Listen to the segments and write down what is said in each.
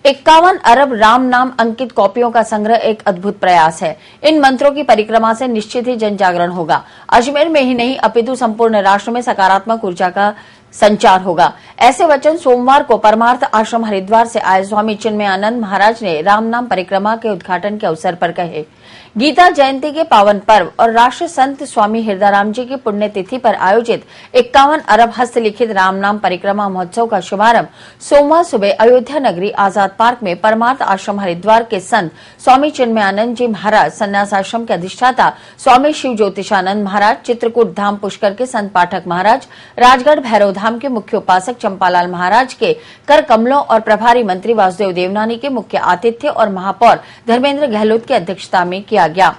51 अरब राम नाम अंकित कॉपियों का संग्रह एक अद्भुत प्रयास है। इन मंत्रों की परिक्रमा से निश्चित ही जन जागरण होगा। अजमेर में ही नहीं अपितु संपूर्ण राष्ट्र में सकारात्मक ऊर्जा का संचार होगा। ऐसे वचन सोमवार को परमार्थ आश्रम हरिद्वार से आए स्वामी चिन्मयानंद महाराज ने राम नाम परिक्रमा के उद्घाटन के अवसर पर कहे। गीता जयंती के पावन पर्व और राष्ट्र संत स्वामी हृदयराम जी की पुण्यतिथि पर आयोजित 51 अरब हस्तलिखित राम नाम परिक्रमा महोत्सव का शुभारंभ सोमवार सुबह अयोध्या नगरी आजाद पार्क में परमार्थ आश्रम हरिद्वार के संत स्वामी चिन्मयानंद जी महाराज, संन्यास आश्रम के अधिष्ठाता स्वामी शिव ज्योतिषानंद महाराज, चित्रकूट धाम पुष्कर के संत पाठक महाराज, राजगढ़ भैरव धाम के मुख्य उपासक चंपालाल महाराज के कर कमलों और प्रभारी मंत्री वासुदेव देवनानी के मुख्य आतिथ्य और महापौर धर्मेंद्र गहलोत की अध्यक्षता में किया गया।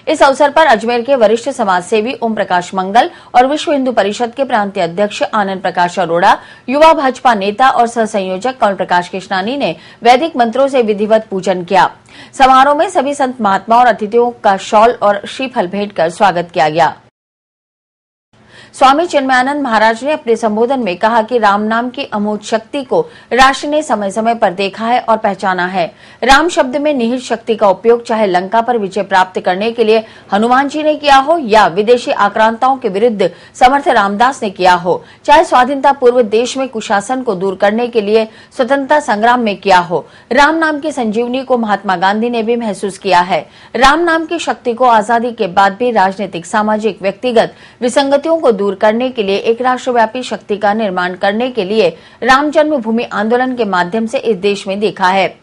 इस अवसर पर अजमेर के वरिष्ठ समाज सेवी ओम प्रकाश मंगल और विश्व हिंदू परिषद के प्रांतीय अध्यक्ष आनंद प्रकाश अरोड़ा, युवा भाजपा नेता और सह संयोजक कमल प्रकाश कृष्णानी ने वैदिक मंत्रों से विधिवत पूजन किया। समारोह में सभी संत महात्मा और अतिथियों का शॉल और श्रीफल भेंट कर स्वागत किया गया। स्वामी चिन्मयानंद महाराज ने अपने संबोधन में कहा कि राम नाम की अमोघ शक्ति को राष्ट्र ने समय समय पर देखा है और पहचाना है। राम शब्द में निहित शक्ति का उपयोग चाहे लंका पर विजय प्राप्त करने के लिए हनुमान जी ने किया हो या विदेशी आक्रांताओं के विरुद्ध समर्थ रामदास ने किया हो, चाहे स्वाधीनता पूर्व देश में कुशासन को दूर करने के लिए स्वतंत्रता संग्राम में किया हो, राम नाम की संजीवनी को महात्मा गांधी ने भी महसूस किया है। राम नाम की शक्ति को आजादी के बाद भी राजनीतिक, सामाजिक, व्यक्तिगत विसंगतियों को दूर करने के लिए एक राष्ट्रव्यापी शक्ति का निर्माण करने के लिए राम जन्मभूमि आंदोलन के माध्यम से इस देश में देखा है,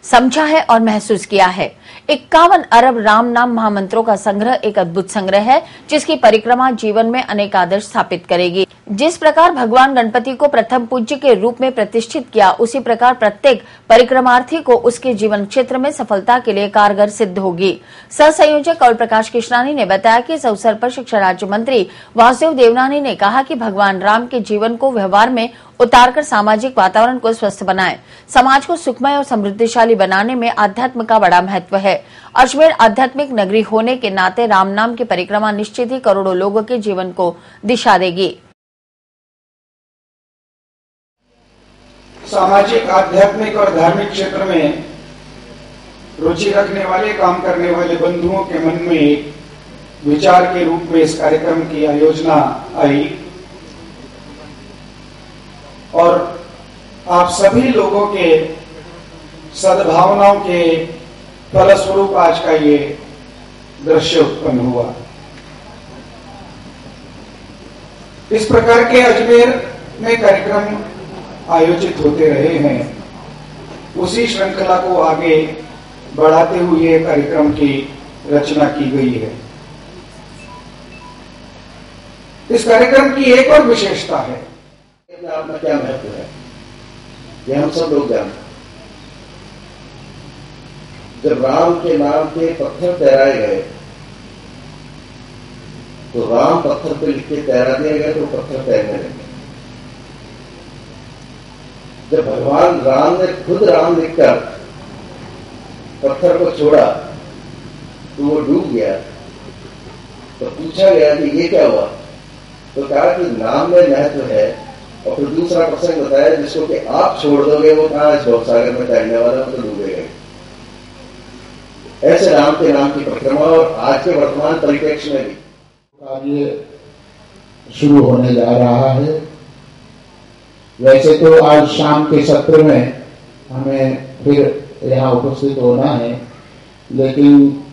समझा है और महसूस किया है। 51 अरब राम नाम महामंत्रों का संग्रह एक अद्भुत संग्रह है जिसकी परिक्रमा जीवन में अनेक आदर्श स्थापित करेगी। जिस प्रकार भगवान गणपति को प्रथम पूज्य के रूप में प्रतिष्ठित किया, उसी प्रकार प्रत्येक परिक्रमार्थी को उसके जीवन क्षेत्र में सफलता के लिए कारगर सिद्ध होगी। सह संयोजक कमल प्रकाश कृष्णानी ने बताया कि इस अवसर पर शिक्षा राज्य मंत्री वासुदेव देवनानी ने कहा कि भगवान राम के जीवन को व्यवहार में उतारकर सामाजिक वातावरण को स्वस्थ बनाएं। समाज को सुखमय और समृद्धिशाली बनाने में आध्यात्म का बड़ा महत्व है। अजमेर आध्यात्मिक नगरी होने के नाते राम नाम की परिक्रमा निश्चित ही करोड़ों लोगों के जीवन को दिशा देगी। सामाजिक, आध्यात्मिक और धार्मिक क्षेत्र में रुचि रखने वाले, काम करने वाले बंधुओं के मन में एक विचार के रूप में इस कार्यक्रम की आयोजना आई और आप सभी लोगों के सद्भावनाओं के फलस्वरूप आज का ये दृश्य उत्पन्न हुआ। इस प्रकार के अजमेर में कार्यक्रम आयोजित होते रहे हैं, उसी श्रृंखला को आगे बढ़ाते हुए कार्यक्रम की रचना की गई है। इस कार्यक्रम की एक और विशेषता है, आपका क्या महत्व है ये हम सब लोग जानते हैं। जब राम के नाम के पत्थर तैराए गए तो राम पत्थर पे लिख के तैरा दिया गया तो पत्थर तैरने लगे। जब भगवान राम ने खुद राम लिखकर पत्थर को छोड़ा तो वो डूब गया। तो पूछा गया कि ये क्या हुआ, तो कहा कि नाम में महत्व है। और फिर दूसरा प्रसंग बताया जिसको कि आप छोड़ दोगे वो कहा इस भवसागर में तैरने वाला तो डूबेगा। ऐसे राम के नाम की परिक्रमा और आज के वर्तमान परिप्रेक्ष्य में भी कार्य शुरू होने जा रहा है। वैसे तो आज शाम के सत्र में हमें फिर यहाँ उपस्थित होना है, लेकिन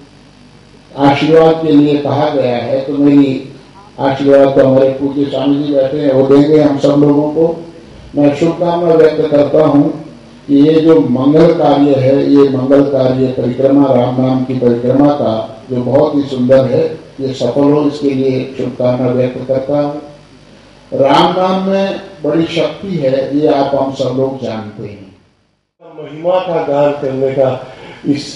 आशीर्वाद के लिए कहा गया है तो मेरी आशीर्वाद तो हमारे पूज्य स्वामी जी बैठे हैं वो देंगे हम सब लोगों को। मैं शुभकामना व्यक्त करता हूँ कि ये जो मंगल कार्य है, ये मंगल कार्य परिक्रमा, राम नाम की परिक्रमा का जो बहुत ही सुंदर है, ये सफल हो, इसके लिए शुभकामना व्यक्त करता हूँ। राम नाम में बड़ी शक्ति है, ये आप हम सब लोग जानते हैं। महिमा का गान करने का इस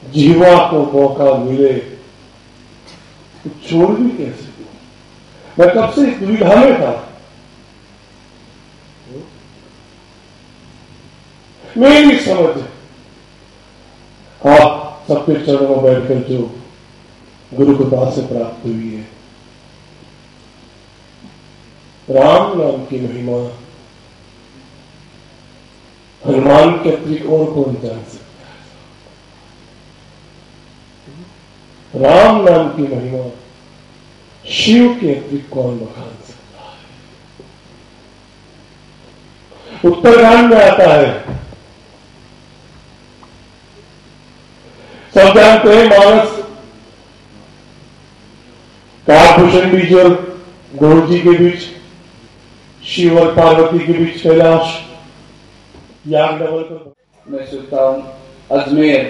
जीवा को मौका मिले तो छोड़ भी कैसे। मैं कब से दुविधा में था। मेरी समझ आप सबके चरणों में बैठकर जो गुरु कृपा से प्राप्त हुई है, राम नाम की महिमा हनुमान के अतिरिक्त और कौन जान सकता है? राम नाम की महिमा शिव के अतिरिक्त कौन बखान सकता है? उत्तरकांड में आता है, सब जानते हैं, मानस कालभूषण बीच और गौर जी के बीच, शिव और पार्वती के बीच कैलाश याग डबल कर। मैं सोचता हूं अजमेर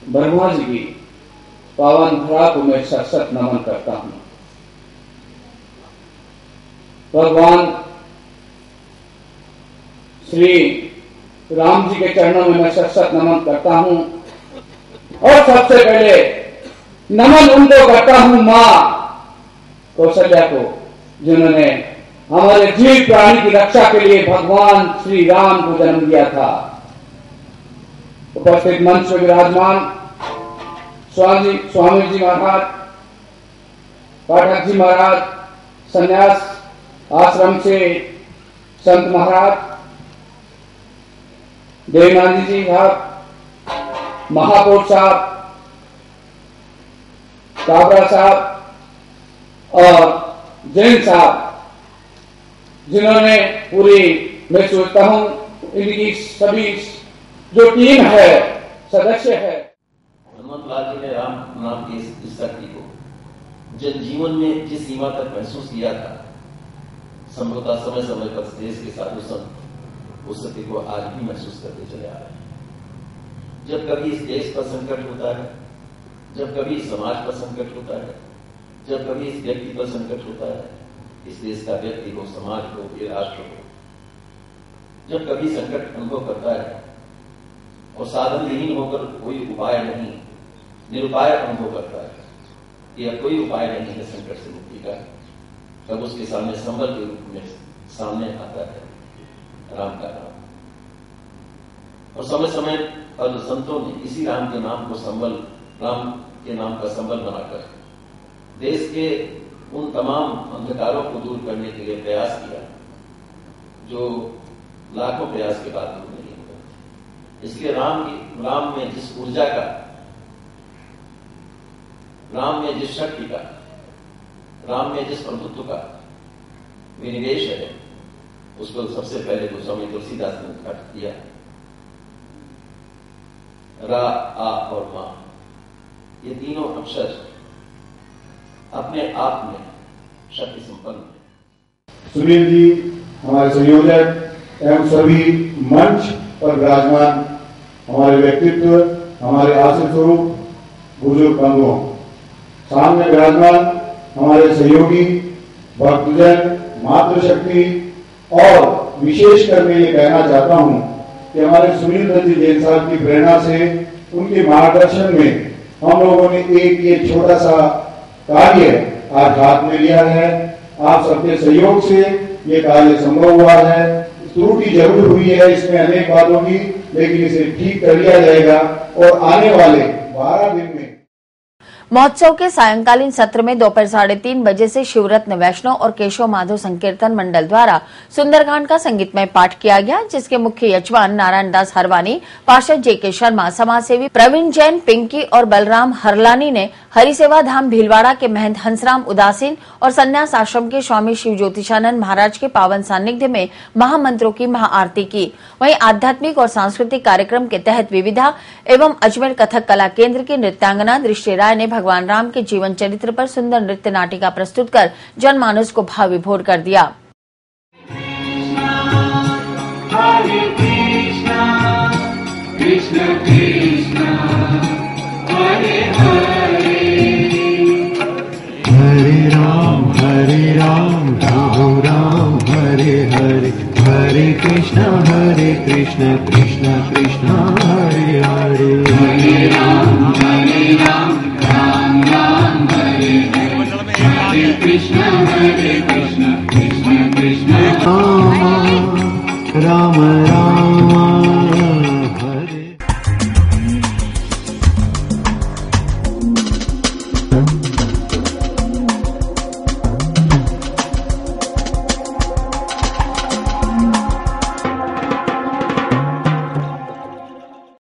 ब्रह्मा जी की पावन धरा को मैं सत नमन करता हूं। भगवान श्री राम जी के चरणों में मैं सत नमन करता हूं और सबसे पहले नमन उनको करता हूं मां कौशल्या को, जिन्होंने हमारे जीव प्राणी की रक्षा के लिए भगवान श्री राम को जन्म दिया था। उपस्थित मंच में विराजमान स्वामी जी महाराज, पाठक जी महाराज, संन्यास आश्रम से संत महाराज, देवनानी जी साहब, महापौर साहब, काबरा साहब और जैन साहब, जिन्होंने पूरी, मैं सोचता हूं इनकी सभी जो टीम है, सदस्य है। हनुमत लाल जी ने राम नाम की इस शक्ति को जन जीवन में जिस सीमा तक महसूस किया था, संभवतः समय समय पर देश के साधु संत उस सत्य को आज भी महसूस करते चले आ रहे हैं। जब कभी इस देश पर संकट होता है, जब कभी समाज पर संकट होता है, जब कभी इस व्यक्ति पर संकट होता है, इस देश का व्यक्ति हो, समाज हो, ये राष्ट्र हो, जब कभी संकट अनुभव करता है और साधनहीन होकर कोई उपाय नहीं, निरुपाय अनुभव करता है, यह कोई उपाय नहीं है संकट से मुक्ति का, तब उसके सामने संबल के रूप में सामने आता है राम का नाम। और समय समय पर संतों ने इसी राम के नाम को संबल, राम के नाम का संबल बनाकर देश के उन तमाम अंधकारों को दूर करने के लिए प्रयास किया जो लाखों प्रयास के बाद दूर नहीं हुआ। इसलिए राम में जिस ऊर्जा का, राम में जिस शक्ति का, राम में जिस प्रभुत्व का विनिवेश है, उसको सबसे पहले तो स्वामी तुलसीदास ने उद्घाटन किया। रा, आ और मां, ये तीनों अक्षर अपने आप में शक्ति संपन्न है। सुनील जी, हमारे संयोजक एवं सभी मंच पर विराजमान हमारे व्यक्तित्व, हमारे आश्रित स्वरूप बुजुर्ग बंधुओं, सामने विराजमान हमारे सहयोगी भक्तजन, मातृशक्ति, और विशेषकर मैं ये कहना चाहता हूं कि हमारे सुनील दत्त जी जैन साहब की प्रेरणा से, उनके मार्गदर्शन में हम लोगों ने एक ये छोटा सा कार्य आज हाथ में लिया है। आप सबके सहयोग से ये कार्य संभव हुआ है। त्रुटि जरूर हुई है इसमें अनेक बातों की, लेकिन इसे ठीक कर लिया जाएगा और आने वाले 12 दिन में महोत्सव के सायंकालीन सत्र में दोपहर 3:30 बजे से शिवरत्न वैष्णव और केशव माधव संकीर्तन मंडल द्वारा सुंदरकांड का संगीतमय पाठ किया गया, जिसके मुख्य यजमान नारायण दास हरवानी, पार्षद जेके शर्मा, समाजसेवी प्रवीण जैन, पिंकी और बलराम हरलानी ने हरिसेवा धाम भीलवाड़ा के महंत हंसराम उदासीन और संन्यास आश्रम के स्वामी शिव ज्योतिषानंद महाराज के पावन सानिध्य में महामंत्रों की महाआरती की। वहीं आध्यात्मिक और सांस्कृतिक कार्यक्रम के तहत विविधा एवं अजमेर कथक कला केंद्र की नृत्यांगना दृष्टि राय ने भगवान राम के जीवन चरित्र पर सुंदर नृत्य नाटिका प्रस्तुत कर जनमानस को भाव विभोर कर दिया। Hare Krishna, Krishna Krishna